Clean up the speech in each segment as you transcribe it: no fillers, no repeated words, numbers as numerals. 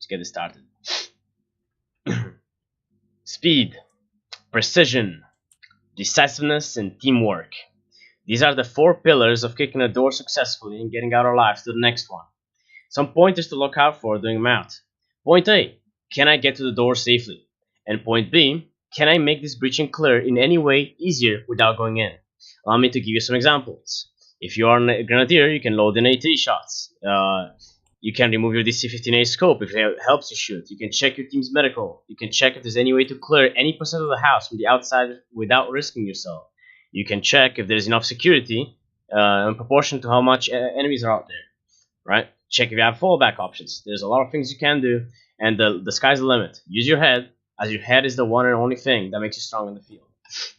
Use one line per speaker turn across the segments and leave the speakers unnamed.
Let's get it started. Speed, precision, decisiveness, and teamwork. These are the 4 pillars of kicking a door successfully and getting out alive to the next one. Some pointers to look out for during math. Point A, can I get to the door safely? And point B, can I make this breaching clear in any way easier without going in? Allow me to give you some examples. If you are a grenadier, you can load in AT shots. You can remove your DC-15A scope if it helps you shoot. You can check your team's medical. You can check if there's any way to clear any percent of the house from the outside without risking yourself. You can check if there's enough security in proportion to how much enemies are out there, right? Check if you have fallback options. There's a lot of things you can do, and the sky's the limit. Use your head, as your head is the one and only thing that makes you strong in the field,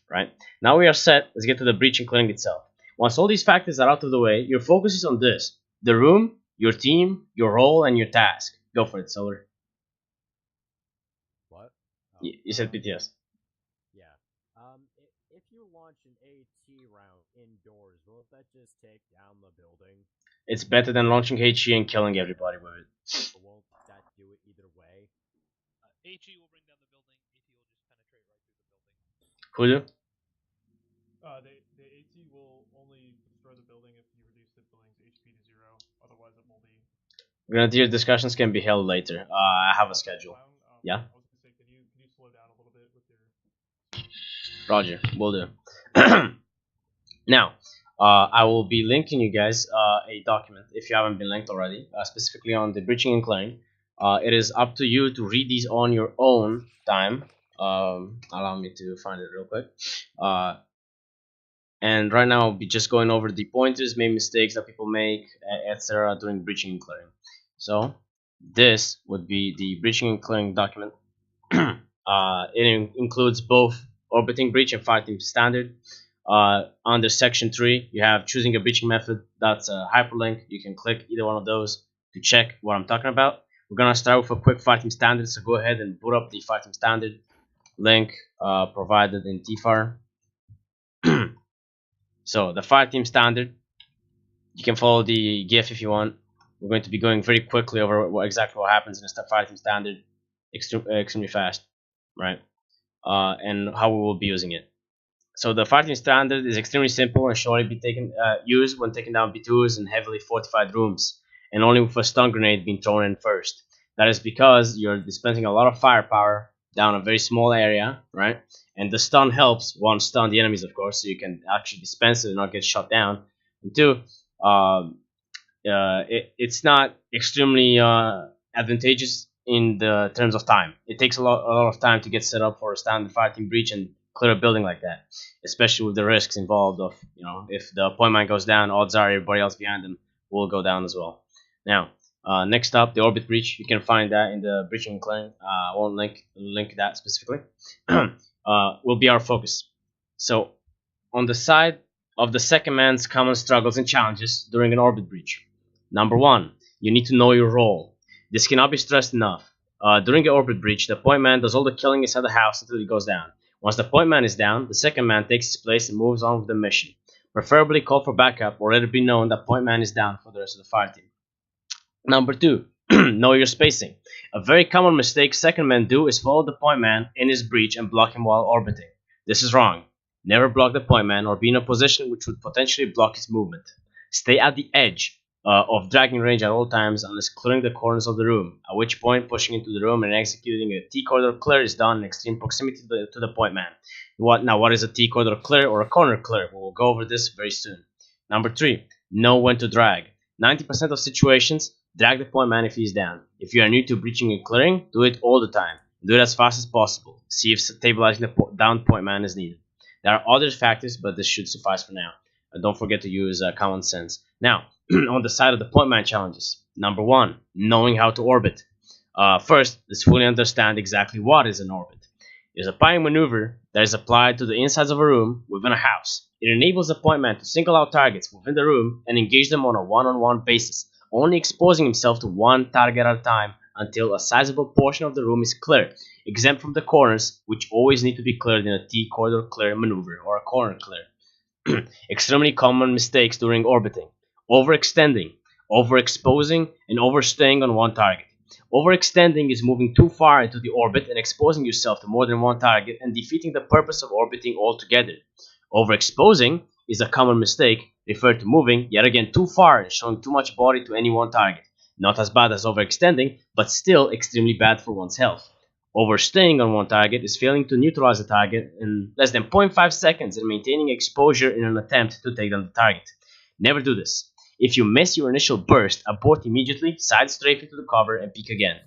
right? Now we are set. Let's get to the breach and clearing itself. Once all these factors are out of the way, your focus is on this: the room, your team, your role, and your task. Go for it, Solar.
What?
You said PTS.
Yeah. If you launch an AT round indoors, will that just take down the building?
It's better than launching HE and killing everybody with it.
But won't that do it either way?
HE will bring down the building. AT will just penetrate right through the building.
Kudu?
The AT will only destroy the building if you reduce the building's HP to 0. Otherwise, it will be.
Grenadier discussions can be held later. I have a schedule. Yeah?
I was gonna say, can you slow down a little bit with your.
Roger, will do. Now, I will be linking you guys a document if you haven't been linked already, specifically on the breaching and clearing. It is up to you to read these on your own time. Allow me to find it real quick. And right now I'll be just going over the pointers, main mistakes that people make, etc. during breaching and clearing. So this would be the breaching and clearing document. It includes both orbiting breach and fireteam standard. Under section 3, you have choosing a breaching method. That's a hyperlink. You can click either one of those to check what I'm talking about. We're gonna start with a quick fireteam standard, so go ahead and boot up the fireteam standard link provided in TFAR. So the fireteam standard, you can follow the GIF if you want. We're going to be going very quickly over exactly what happens in the fireteam standard, extremely fast, right? And how we will be using it. So the fireteam standard is extremely simple and should only be used when taking down B2s in heavily fortified rooms, and only with a stun grenade being thrown in first. That is because you're dispensing a lot of firepower down a very small area, right? And the stun helps, one, stun the enemies, of course, so you can actually dispense it and not get shot down. And two, it's not extremely advantageous in the terms of time. It takes a lot of time to get set up for a standard fireteam breach and clear a building like that, especially with the risks involved of, if the point man goes down, odds are everybody else behind them will go down as well. Now, next up, the orbit breach. You can find that in the breaching and clearing. I won't link that specifically. Will be our focus. So, on the side of the second man's common struggles and challenges during an orbit breach. Number 1, you need to know your role. This cannot be stressed enough. During an orbit breach, the point man does all the killing inside the house until he goes down. Once the point man is down, the second man takes his place and moves on with the mission. Preferably call for backup or let it be known that point man is down for the rest of the fire team. Number 2, know your spacing. A very common mistake second men do is follow the point man in his breach and block him while orbiting. This is wrong. Never block the point man or be in a position which would potentially block his movement. Stay at the edge of dragging range at all times unless clearing the corners of the room, at which point pushing into the room and executing a T-corridor clear is done in extreme proximity to the point man. What is a T-corridor clear or a corner clear? We will go over this very soon. Number 3, know when to drag. 90% of situations, drag the point man if he's down. If you are new to breaching and clearing, do it all the time. Do it as fast as possible. See if stabilizing the down point man is needed. There are other factors, but this should suffice for now. Don't forget to use common sense. Now, on the side of the point man challenges. Number 1, knowing how to orbit. First, let's fully understand exactly what is an orbit. It is a pieing maneuver that is applied to the insides of a room within a house. It enables the point man to single out targets within the room and engage them on a one-on-one basis, only exposing himself to one target at a time until a sizable portion of the room is clear, exempt from the corners, which always need to be cleared in a T-corridor clear maneuver or a corner clear. Extremely common mistakes during orbiting: overextending, overexposing, and overstaying on one target. Overextending is moving too far into the orbit and exposing yourself to more than one target and defeating the purpose of orbiting altogether. Overexposing is a common mistake, referred to moving, yet again, too far and showing too much body to any one target. Not as bad as overextending, but still extremely bad for one's health. Overstaying on one target is failing to neutralize the target in less than 0.5 seconds and maintaining exposure in an attempt to take down the target. Never do this. If you miss your initial burst, abort immediately, side strafe into the cover, and peek again.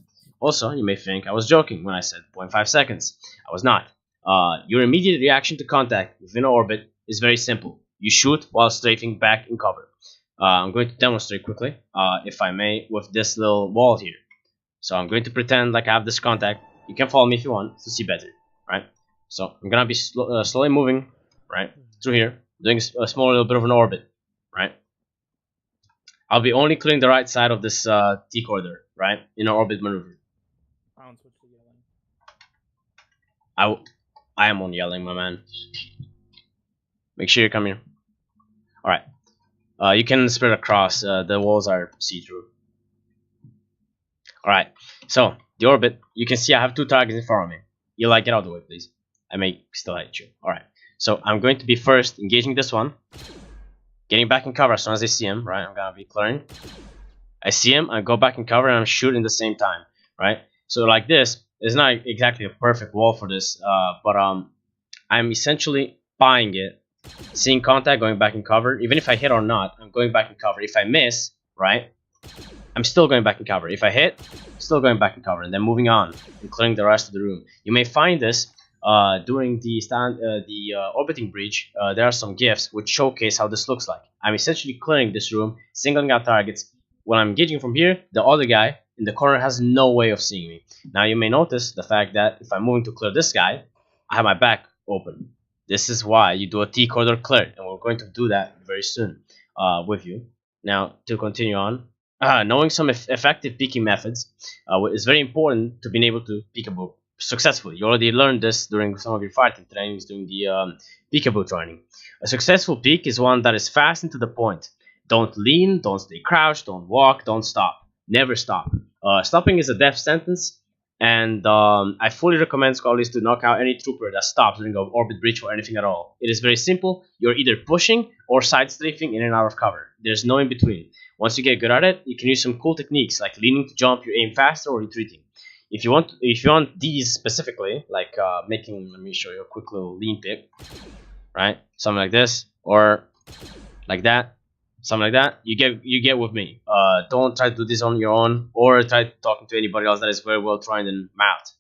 Also, you may think I was joking when I said 0.5 seconds. I was not. Your immediate reaction to contact within orbit is very simple. You shoot while strafing back in cover. I'm going to demonstrate quickly, if I may, with this little wall here. So I'm going to pretend like I have this contact. You can follow me if you want to see better, right? So I'm gonna be slowly moving, right, through here, doing a small little bit of an orbit, right? I'll be only clearing the right side of this T corridor, right, in an orbit maneuver. I am on yelling, my man. Make sure you come here. All right. You can spread across. The walls are see-through. All right. So the orbit. You can see I have two targets in front of me. Eli, get out of the way, please. I may still hit you. All right. So I'm going to be first engaging this one, getting back in cover as soon as I see him. Right. I'm gonna be clearing. I see him. I go back in cover and I'm shooting at the same time. Right. So like this. It's not exactly a perfect wall for this, but I'm essentially buying it, seeing contact, going back in cover. Even if I hit or not, I'm going back in cover. If I miss, right, I'm still going back in cover. If I hit, still going back in cover, and then moving on and clearing the rest of the room. You may find this during the orbiting breach. There are some GIFs which showcase how this looks like. I'm essentially clearing this room, singling out targets. When I'm engaging from here, the other guy in the corner has no way of seeing me. Now you may notice the fact that if I'm moving to clear this guy, I have my back open. This is why you do a T corridor clear, and we're going to do that very soon with you. Now to continue on, knowing some effective peeking methods is very important to being able to peekaboo successfully. You already learned this during some of your fighting trainings, during the peekaboo training. A successful peek is one that is fast and to the point. Don't lean, don't stay crouched, don't walk, don't stop. Never stop. Stopping is a death sentence, and I fully recommend scholars to knock out any trooper that stops during an orbit breach or anything at all. It is very simple. You're either pushing or side strafing in and out of cover. There's no in between. Once you get good at it, you can use some cool techniques like leaning to jump your aim faster or retreating. If you want these specifically, like making, let me show you a quick little lean pick, right? Something like this or like that. Something like that, you get with me. Don't try to do this on your own, or try talking to anybody else that is very well trained in math.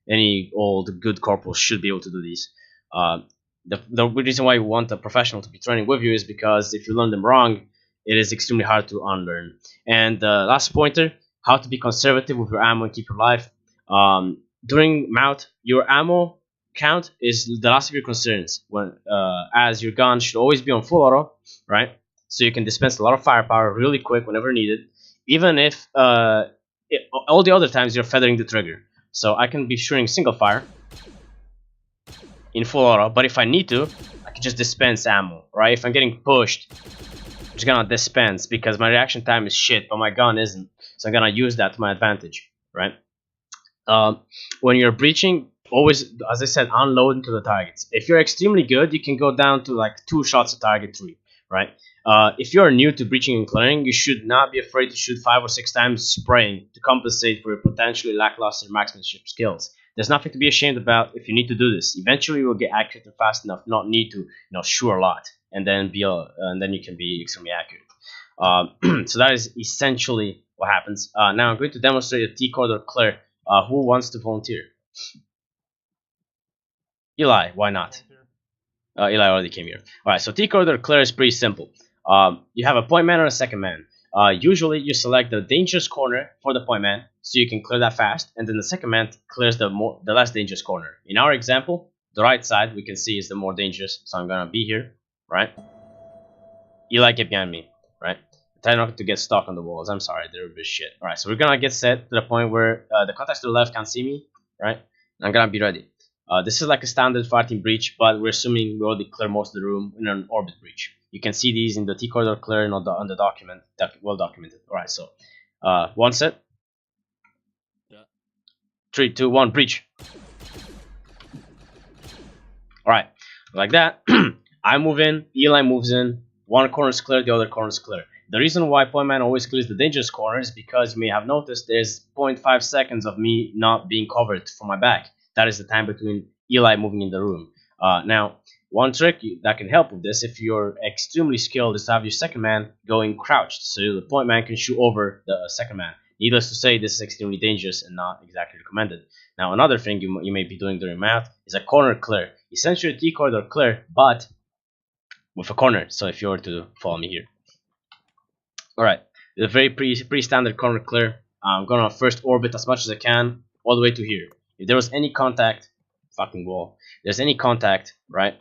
Any old good corporal should be able to do these. The reason why you want a professional to be training with you is because if you learn them wrong, it is extremely hard to unlearn. And last pointer, how to be conservative with your ammo and keep your life. During mount, your ammo count is the last of your concerns. As your gun should always be on full auto, right? So you can dispense a lot of firepower really quick whenever needed, even if all the other times you're feathering the trigger. So I can be shooting single fire in full auto, but if I need to, I can just dispense ammo, right? If I'm getting pushed, I'm just gonna dispense because my reaction time is shit, but my gun isn't. So I'm gonna use that to my advantage, right? When you're breaching, always, as I said, unload into the targets. If you're extremely good, you can go down to like 2 shots a target, 3, right? If you're new to breaching and clearing, you should not be afraid to shoot 5 or 6 times spraying to compensate for your potentially lackluster marksmanship skills. There's nothing to be ashamed about if you need to do this. Eventually, you will get accurate and fast enough, not need to, shoot a lot, and then you can be extremely accurate. So that is essentially what happens. Now I'm going to demonstrate a T corridor clear. Who wants to volunteer? Eli, why not? Eli already came here. Alright, so T corridor clear is pretty simple. You have a point man or a second man. Usually you select the dangerous corner for the point man, so you can clear that fast, and then the second man clears the less dangerous corner. In our example, the right side we can see is the more dangerous, so I'm gonna be here, right? Eli, get behind me, right? Try not to get stuck on the walls. I'm sorry, they're a bit shit. Alright, so we're gonna get set to the point where the contacts to the left can't see me, right? I'm gonna be ready. This is like a standard fighting breach, but we're assuming we already clear most of the room in an orbit breach. You can see these in the T corridor clear and on the document, well documented. Alright, so one set,
Yeah.
3, 2, 1, breach. Alright, like that. I move in, Eli moves in, one corner is clear, the other corner is clear. The reason why point man always clears the dangerous corner is because you may have noticed there's 0.5 seconds of me not being covered from my back. That is the time between Eli moving in the room. Now, one trick that can help with this, if you're extremely skilled, is to have your second man going crouched, so the point man can shoot over the second man. Needless to say, this is extremely dangerous and not exactly recommended. Now, another thing you may be doing during math is a corner clear. Essentially, a T corridor clear, but with a corner. So if you were to follow me here. Alright, the very pre-standard corner clear. I'm gonna first orbit as much as I can all the way to here. If there was any contact, fucking wall. If there's any contact, right,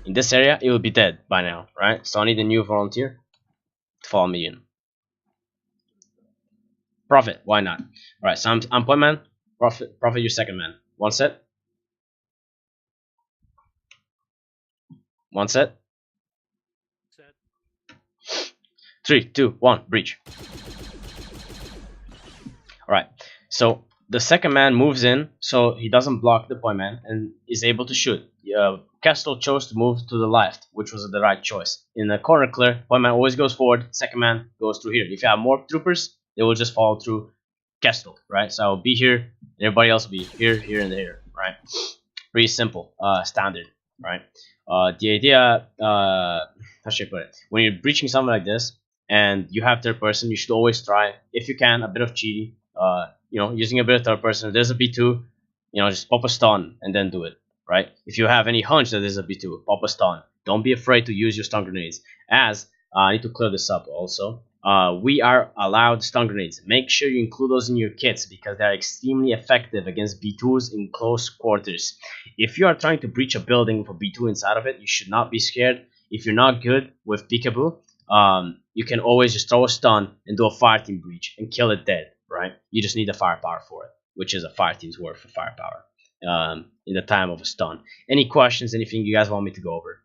in this area, it will be dead by now, right? So I need a new volunteer to follow me in. Prophet, why not? Alright, so I'm point man. Prophet, your second man. One set. One set.
Set.
3, 2, 1, breach. Alright, so the second man moves in, so he doesn't block the point man and is able to shoot. Castle chose to move to the left, which was the right choice. In the corner clear, point man always goes forward, second man goes through here. If you have more troopers, they will just follow through Castle, right? So I'll be here, and everybody else will be here, here, and there, right? Pretty simple, standard, right? The idea, how should I put it? When you're breaching something like this, and you have third person, you should always try, if you can, a bit of cheating. Using a bit of third person. If there's a B2, just pop a stun and then do it, right? If you have any hunch that there's a B2, pop a stun. Don't be afraid to use your stun grenades. As I need to clear this up also. We are allowed stun grenades. Make sure you include those in your kits because they are extremely effective against B2s in close quarters. If you are trying to breach a building with a B2 inside of it, you should not be scared. If you're not good with peekaboo, you can always just throw a stun and do a fire team breach and kill it dead, right? You just need the firepower for it, which is a fire team's worth of firepower in the time of a stun. Any questions, anything you guys want me to go over?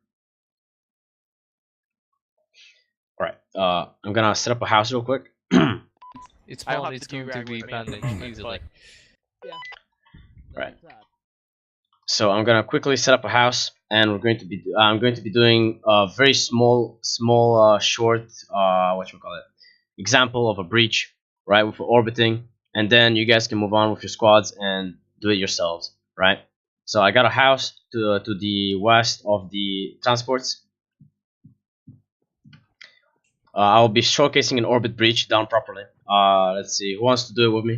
Alright, I'm gonna set up a house real quick.
It's
I'll
fun,
have
it's
to do
going to
rag
be
with me at the
bandaged
moment,
easily.
but yeah.
Right.
That's that.
So I'm gonna quickly set up a house, and I'm going to be doing a very small, short, whatchamacallit, example of a breach, right, with orbiting, and then you guys can move on with your squads and do it yourselves, right? So I got a house to the west of the transports. I'll be showcasing an orbit breach done properly. Let's see, who wants to do it with me?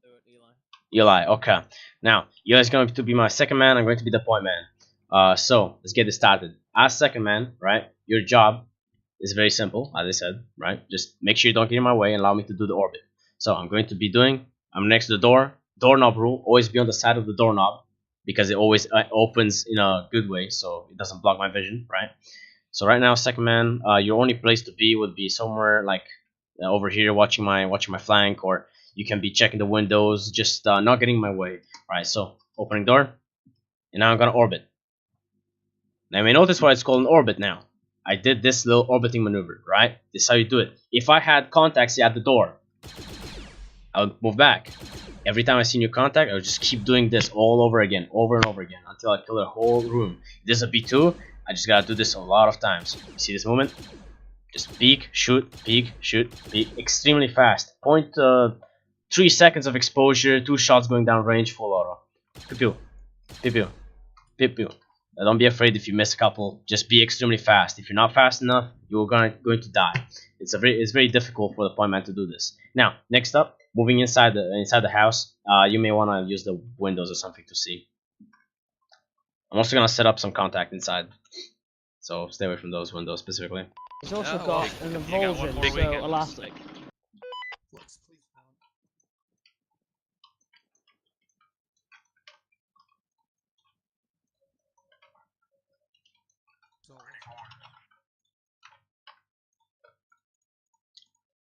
Do it, Eli.
Eli, okay. Now, Eli's going to be my second man, I'm going to be the point man. So, let's get this started. As second man, right, your job is very simple, as I said, right? Just make sure you don't get in my way and allow me to do the orbit. So, I'm next to the door. Doorknob rule, always be on the side of the doorknob, because it always opens in a good way, so it doesn't block my vision, right? So right now, second man, your only place to be would be somewhere like over here, watching my flank, or you can be checking the windows, just not getting in my way. Right, so opening door, and now I'm gonna orbit. Now you may notice why it's called an orbit now. I did this little orbiting maneuver, right? This is how you do it. If I had contacts at the door, I would move back. Every time I see new contact, I would just keep doing this all over again, over and over again, until I kill the whole room. If this is a B2, I just gotta do this a lot of times. You see this movement? Just peek, shoot, peek, shoot, peek. Extremely fast. 0.3 seconds of exposure, 2 shots going down range, full auto. Pew pew. Pew pew. Pew pew. Don't be afraid if you miss a couple. Just be extremely fast. If you're not fast enough, you're going to die. It's very difficult for the point man to do this. Now, next up, moving inside the house, you may want to use the windows or something to see. I'm also gonna set up some contact inside, so stay away from those windows specifically.
He's also
Oh,
got
well,
an
you got one
avulsion,
more
so
weekend.
elastic.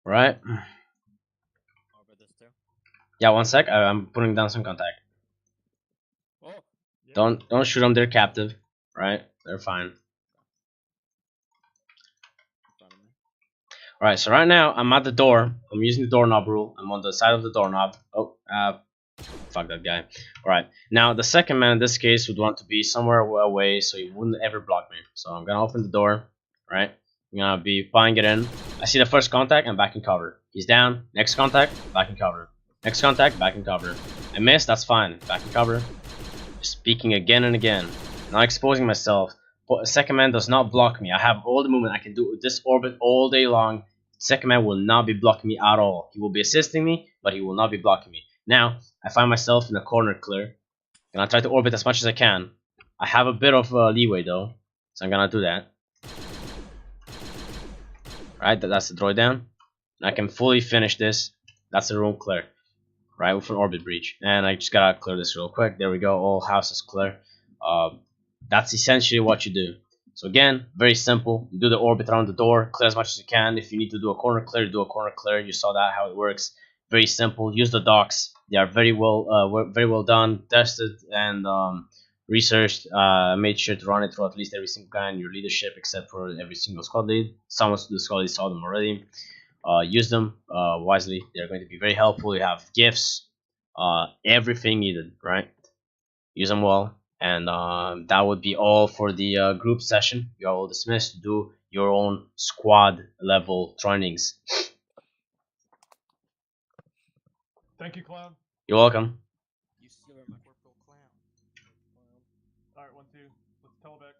Right?
Orbit this too.
Yeah, one sec. I'm putting down some contact.
Oh,
Yeah.
Don't shoot them. They're captive. Right? They're fine.
in front of me.
Alright, so right now I'm at the door. I'm using the doorknob rule. I'm on the side of the doorknob. Oh, fuck that guy. Alright, now the second man in this case would want to be somewhere away so he wouldn't ever block me. So I'm gonna open the door, right? I'm gonna be buying it in. I see the first contact, I'm back in cover. He's down. Next contact, back in cover. Next contact, back in cover. I missed, that's fine. Back in cover. Speaking again and again. Not exposing myself. But a second man does not block me. I have all the movement. I can do this orbit all day long. Second man will not be blocking me at all. He will be assisting me, but he will not be blocking me. Now, I find myself in a corner clear. And I try to orbit as much as I can. I have a bit of leeway though, so I'm gonna do that. Right, that's the droid down. And I can fully finish this. That's the room clear. Right, with an orbit breach. And I just gotta clear this real quick. There we go, all houses clear. That's essentially what you do. So again, very simple. You do the orbit around the door, clear as much as you can. If you need to do a corner clear, do a corner clear. You saw that how it works. Very simple. Use the docks. They are very well done, tested, and researched. Made sure to run it through at least every single guy in your leadership, except for every single squad lead. Some of the squad leads saw them already. Use them wisely. They're going to be very helpful. You have gifts, everything needed, right? Use them well. And that would be all for the group session. You are all dismissed to do your own squad level trainings.
Thank you, klowN.
You're welcome.
You still are my corporal clown.
Alright, 1, 2. Let's teleback.